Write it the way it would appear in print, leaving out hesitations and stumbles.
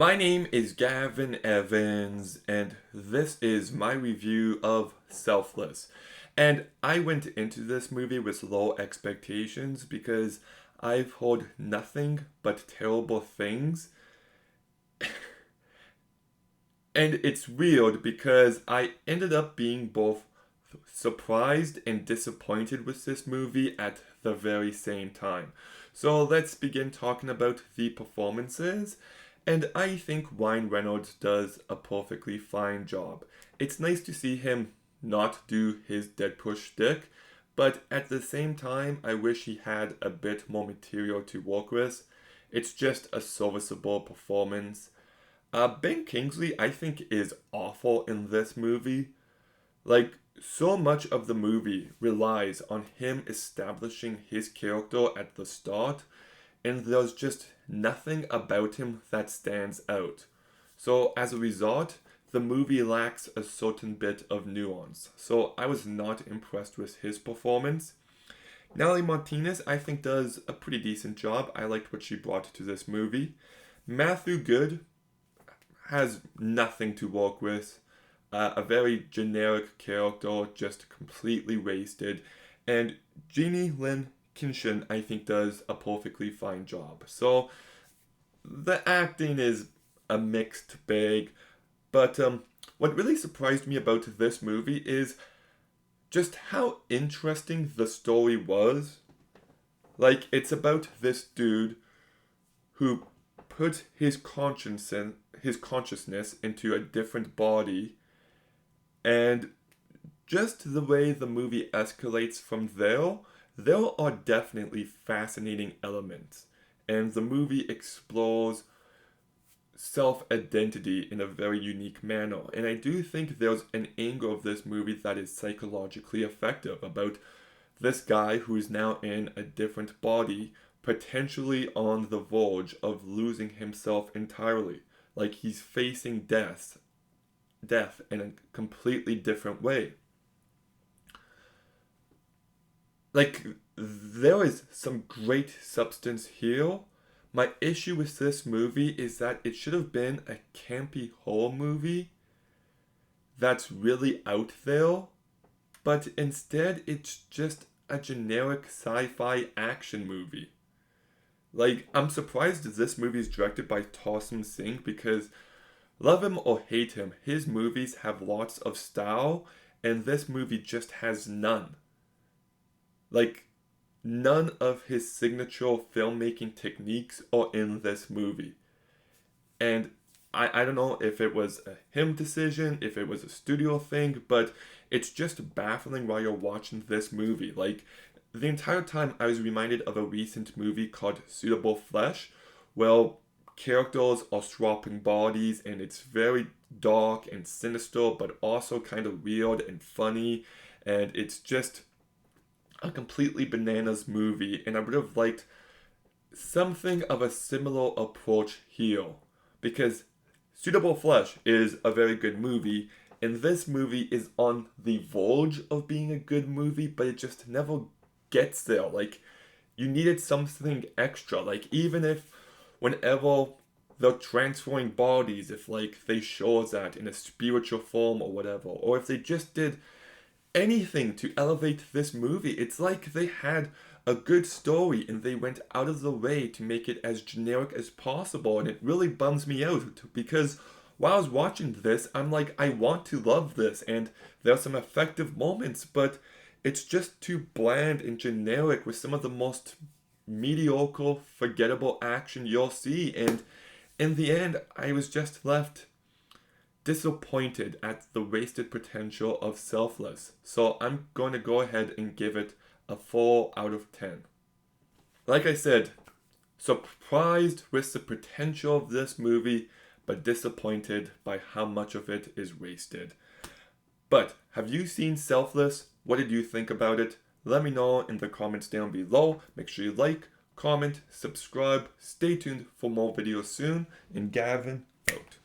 My name is Gavin Evans, and this is my review of Selfless. And I went into this movie with low expectations because I've heard nothing but terrible things. And it's weird because I ended up being both surprised and disappointed with this movie at the very same time. So let's begin talking about the performances. And I think Ryan Reynolds does a perfectly fine job. It's nice to see him not do his Deadpool shtick, but at the same time, I wish he had a bit more material to work with. It's just a serviceable performance. Ben Kingsley, I think, is awful in this movie. Like, so much of the movie relies on him establishing his character at the start, and there's just nothing about him that stands out. So, as a result, the movie lacks a certain bit of nuance. So, I was not impressed with his performance. Natalie Martinez, I think, does a pretty decent job. I liked what she brought to this movie. Matthew Good has nothing to work with. A very generic character, just completely wasted. And Jeannie Lynn Kinshin, I think, does a perfectly fine job. So the acting is a mixed bag. But what really surprised me about this movie is just how interesting the story was. Like, it's about this dude who put his consciousness into a different body, and just the way the movie escalates from there are definitely fascinating elements. And the movie explores self identity in a very unique manner. And I do think there's an angle of this movie that is psychologically effective about this guy who is now in a different body, potentially on the verge of losing himself entirely. Like he's facing death in a completely different way. Like, there is some great substance here. My issue with this movie is that it should have been a campy horror movie that's really out there, but instead it's just a generic sci-fi action movie. Like, I'm surprised that this movie is directed by Tarsem Singh because, love him or hate him, his movies have lots of style, and this movie just has none. Like, none of his signature filmmaking techniques are in this movie. And I don't know if it was a him decision, if it was a studio thing, but it's just baffling while you're watching this movie. Like, the entire time I was reminded of a recent movie called Suitable Flesh, where characters are swapping bodies and it's very dark and sinister, but also kind of weird and funny. And it's just a completely bananas movie, and I would have liked something of a similar approach here because Suitable Flesh is a very good movie, and this movie is on the verge of being a good movie, but it just never gets there. Like, you needed something extra. Like, even if whenever they're transferring bodies, if like they show that in a spiritual form or whatever, or if they just did anything to elevate this movie. It's like they had a good story and they went out of the way to make it as generic as possible. And it really bums me out because while I was watching this, I'm like, I want to love this. And there are some effective moments, but it's just too bland and generic with some of the most mediocre, forgettable action you'll see. And in the end, I was just left disappointed at the wasted potential of Selfless. So I'm going to go ahead and give it a 4 out of 10. Like I said, surprised with the potential of this movie, but disappointed by how much of it is wasted. But have you seen Selfless? What did you think about it? Let me know in the comments down below. Make sure you like, comment, subscribe. Stay tuned for more videos soon. And Gavin,